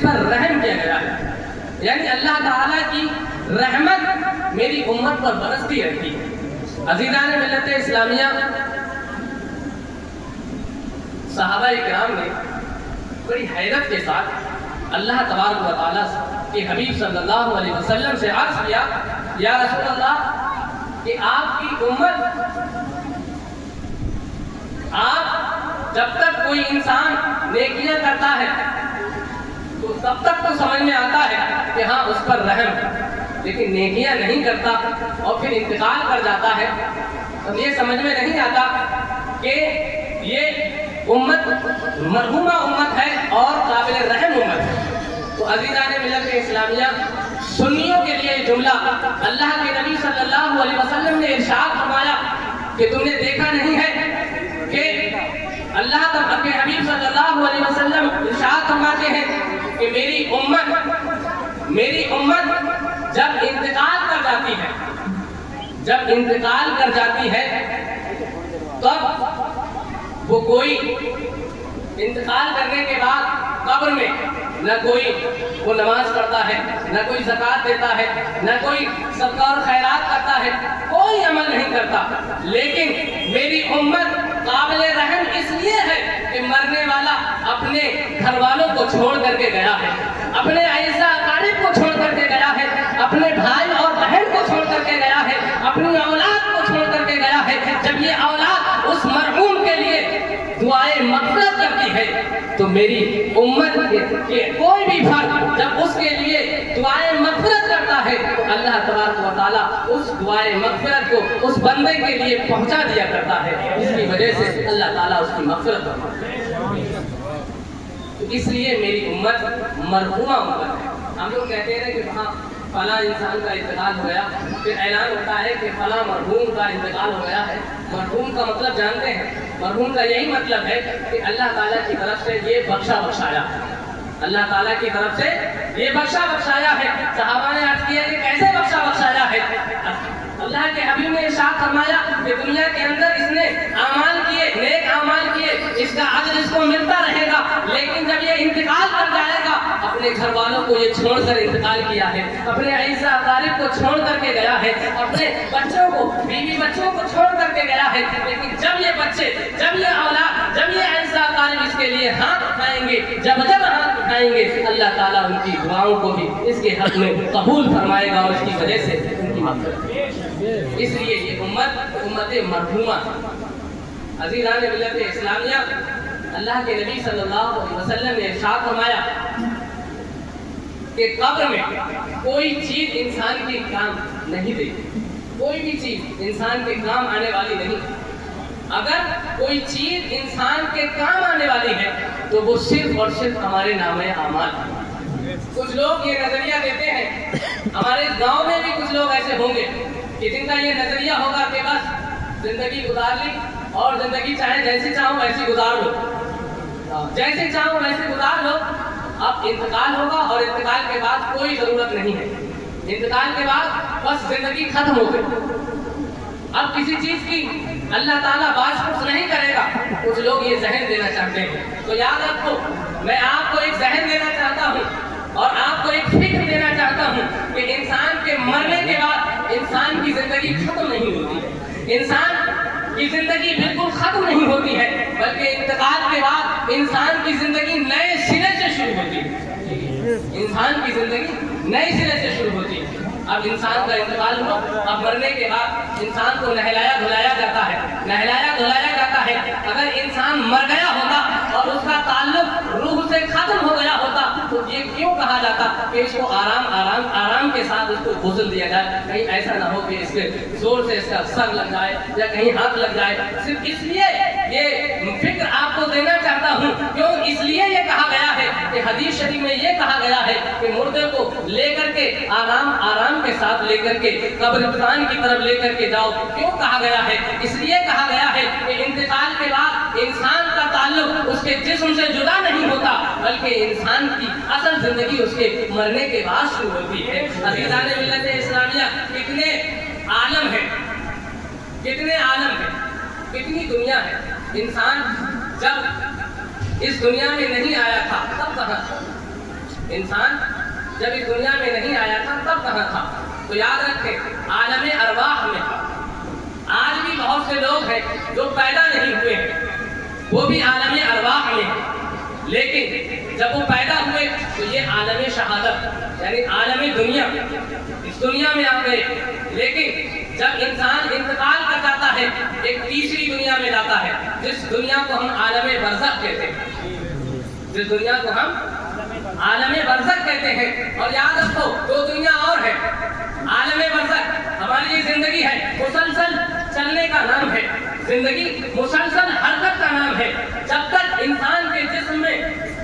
پر رحم کیا گیا ہے، یعنی اللہ تعالیٰ کی رحمت میری امت پر برستی رہتی ہے۔ عزیزان ملت اسلامیہ، صحابہ کرام نے بڑی حیرت کے ساتھ اللہ تبارک و تعالیٰ کے حبیب صلی اللہ علیہ وسلم سے عرض کیا، یا رسول اللہ کہ آپ کی امت، آپ جب تک کوئی انسان نیکیاں کرتا ہے تو تب تک تو سمجھ میں آتا ہے کہ ہاں اس پر رحم، لیکن نیکیاں نہیں کرتا اور پھر انتقال کر جاتا ہے تو یہ سمجھ میں نہیں آتا کہ یہ امت مرحومہ امت ہے اور قابل رحم امت ہے۔ تو عزیزان ملت اسلامیہ، سنیوں کے لیے یہ جملہ اللہ کے نبی صلی اللہ علیہ وسلم نے ارشاد فرمایا کہ تم نے دیکھا نہیں ہے کہ اللہ کے حبیب صلی اللہ علیہ وسلم ارشاد فرماتے ہیں کہ میری امت جب انتقال کر جاتی ہے تب وہ کوئی انتقال کرنے کے بعد قبر میں نہ کوئی وہ نماز پڑھتا ہے، نہ کوئی زکوٰۃ دیتا ہے، نہ کوئی صدقہ اور خیرات کرتا ہے، کوئی عمل نہیں کرتا، لیکن میری امت قابل رحم اس لیے ہے کہ مرنے والا اپنے گھر والوں کو چھوڑ کر کے گیا ہے، اپنے اعزاء اقارب کو چھوڑ کر کے گیا ہے، اپنے بھائی اور بہن کو چھوڑ کر کے گیا ہے، اپنی اولاد کو چھوڑ کر کے گیا ہے۔ جب یہ اولاد اس مرحوم کے لیے دعائے مغفرت کرتی ہے تو میری امت کے کوئی بھی فرد جب اس کے لیے دعائے مغفرت کرتا ہے تو اللہ تبارک و تعالیٰ اس دعائے مغفرت کو اس بندے کے لیے پہنچا دیا کرتا ہے، اس کی وجہ سے اللہ تعالیٰ اس کی مغفرت کرتا ہے۔ تو اس لیے میری امت مرحومہ امت ہے۔ ہم لوگ کہتے ہیں کہ وہاں فلاں انسان کا انتقال ہو گیا، پھر اعلان ہوتا ہے کہ فلاں مرحوم کا انتقال ہو گیا ہے۔ مرحوم کا مطلب جانتے ہیں، مرحوم کا یہی مطلب ہے کہ اللہ تعالیٰ کی طرف سے یہ بخشایا ہے، اللہ تعالیٰ کی طرف سے یہ بخشایا ہے۔ صحابہ نے عرض کیا کہ کیسے بخشایا ہے؟ اللہ کے حبیب نے ارشاد فرمایا کہ دنیا کے اندر اس نے اعمال کیے، نیک اعمال کیے، اس کا اجر اس کو ملتا رہے گا، لیکن جب یہ انتقال کر جائے گا، اپنے گھر والوں کو یہ چھوڑ کر انتقال کیا ہے، اپنے اعزاء اقارب کو چھوڑ کر کے گیا ہے، اپنے بچوں کو، بیوی بچوں کو چھوڑ کر کے گیا ہے، لیکن جب یہ بچے، جب یہ اولاد، جب یہ اعزاء اقارب اس کے لیے ہاتھ اٹھائیں گے، جب ہاتھ اٹھائیں گے، اللہ تعالیٰ ان کی دعاؤں کو بھی اس کے حق میں قبول فرمائے گا اور اس کی وجہ سے ان کی مغفرت۔ اس لیے یہ امت مرحومہ۔ عزیزان ملت اسلامیہ، اللہ کے نبی صلی اللہ علیہ وسلم نے ارشاد فرمایا کہ قبر میں کوئی چیز انسان کے کام نہیں دے گی، کوئی بھی چیز انسان کے کام آنے والی نہیں۔ اگر کوئی چیز انسان کے کام آنے والی ہے تو وہ صرف اور صرف ہمارے نامۂ اعمال ہے۔ کچھ لوگ یہ نظریہ دیتے ہیں، ہمارے گاؤں میں بھی کچھ لوگ ایسے ہوں گے کہ جن کا یہ نظریہ ہوگا کہ بس زندگی گزار لی اور زندگی چاہے جیسے چاہو ویسی گزار لو، جیسے چاہو ویسے گزار لو، اب انتقال ہوگا اور انتقال کے بعد کوئی ضرورت نہیں ہے، انتقال کے بعد بس زندگی ختم ہو گئی، اب کسی چیز کی اللہ تعالیٰ باز پرس نہیں کرے گا۔ کچھ لوگ یہ ذہن دینا چاہتے ہیں، تو یاد رکھو، میں آپ کو ایک ذہن دینا چاہتا ہوں اور آپ کو ایک فکر دینا چاہتا ہوں کہ انسان کے مرنے کے بعد انسان کی زندگی ختم نہیں ہوتی ہے، انسان کی زندگی بالکل ختم نہیں ہوتی ہے، بلکہ انتقال کے بعد انسان کی زندگی نئے سرے سے شروع ہوتی ہے، انسان کی زندگی نئے سرے سے شروع ہوتی ہے۔ اب انسان کا انتقال ہوا، اب مرنے کے بعد انسان کو نہلایا دھلایا جاتا ہے، نہلایا دھلایا جاتا ہے۔ اگر انسان مر گیا ہوتا اور اس کا تعلق روح سے ختم ہو گیا ہوتا تو یہ کیوں کہا جاتا کہ اس کو آرام کے ساتھ اس کو غسل دیا جائے، کہیں ایسا نہ ہو کہ اس کے زور سے اس کا سر لگ جائے یا کہیں ہاتھ لگ جائے۔ صرف اس لیے یہ فکر آپ کو دینا چاہتا ہوں، کیوں اس لیے یہ کہا گیا ہے کہ حدیث شریف میں یہ کہا گیا ہے کہ مردے کو لے کر کے آرام کے ساتھ لے کر کے قبرستان کی طرف لے کر کے جاؤ۔ کیوں کہا گیا ہے؟ اس لیے کہا گیا ہے کہ انتقال کے بعد انسان کا تعلق اس کے جسم سے جدا نہیں ہوتا، بلکہ انسان کی اصل زندگی اس کے مرنے کے بعد شروع ہوتی ہے۔ عزیزان ملت اسلامیہ، کتنے عالم ہیں، کتنے عالم ہیں، کتنی دنیا ہے۔ انسان جب اس دنیا میں نہیں آیا تھا تب کہاں تھا؟ انسان جب اس دنیا میں نہیں آیا تھا تب کہاں تھا؟ تو یاد رکھیں عالم ارواح میں تھا۔ آج بھی بہت سے لوگ ہیں جو پیدا نہیں ہوئے ہیں، وہ بھی عالم ارواح میں ہیں، لیکن جب وہ پیدا ہوئے تو یہ عالم شہادت یعنی عالم دنیا اس دنیا میں آ گئے، لیکن جب انسان انتقال کر جاتا ہے ایک تیسری دنیا میں جاتا ہے، جس دنیا کو ہم عالم برزخ کہتے ہیں، جس دنیا کو ہم عالم برزخ کہتے ہیں۔ اور یاد رکھو دو دنیا اور ہے، عالم برزخ ہماری یہ زندگی ہے، مسلسل چلنے کا نام ہے، زندگی مسلسل حرکت کا نام ہے۔ جب تک انسان کے جسم میں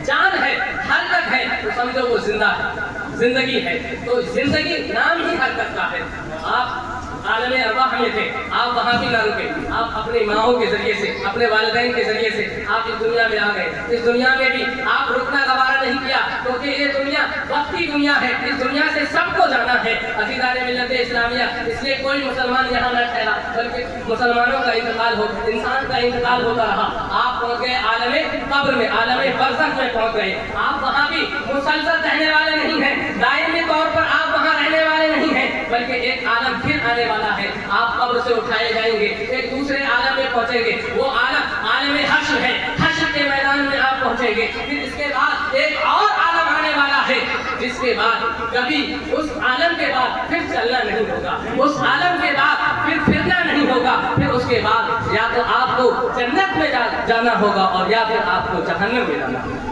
جان ہے، حرکت ہے، تو سمجھو وہ زندہ ہے، زندگی ہے۔ تو زندگی نام ہی حرکت کا ہے۔ آپ عالم ارواح میں تھے، آپ وہاں بھی نہ رکے، آپ اپنی ماؤں کے ذریعے سے، اپنے والدین کے ذریعے سے آپ اس دنیا میں آ گئے۔ اس دنیا میں بھی آپ رکنا گوارا نہیں کیا، کیونکہ یہ دنیا وقتی دنیا ہے، اس دنیا سے سب کو جانا ہے۔ عزیزان ملت اسلامیہ، اس لیے کوئی مسلمان یہاں نہ ٹھہرا، بلکہ مسلمانوں کا انتقال ہو، انسان کا انتقال ہوتا رہا۔ آپ پہنچ گئے عالم قبر میں، عالم برزخ میں پہنچ گئے۔ آپ وہاں بھی مسلسل رہنے والے نہیں ہیں، دائمی طور پر آپ وہاں رہنے والے نہیں ہیں، بلکہ ایک عالم پھر آنے والا ہے۔ آپ قبر سے اٹھائے جائیں گے، ایک دوسرے عالم میں پہنچیں گے، وہ عالم عالم حشر ہے، حشر کے میدان میں آپ پہنچیں گے۔ پھر اس کے بعد ایک اور عالم آنے والا ہے، جس کے بعد کبھی اس عالم کے بعد پھر چلنا نہیں ہوگا، اس عالم کے بعد پھر پھرنا نہیں ہوگا، پھر اس کے بعد یا تو آپ کو جنت میں جانا ہوگا اور یا پھر آپ کو جہنم میں جانا ہوگا۔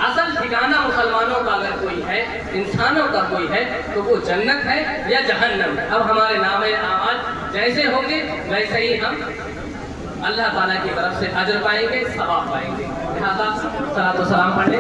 اصل ٹھکانہ مسلمانوں کا اگر کوئی ہے، انسانوں کا کوئی ہے، تو وہ جنت ہے یا جہنم ہے۔ اب ہمارے نام اعمال جیسے ہوں گے ویسے ہی ہم اللہ تعالیٰ کی طرف سے اجر پائیں گے، ثواب پائیں گے۔ لہٰذا صلاۃ و سلام پڑھیں۔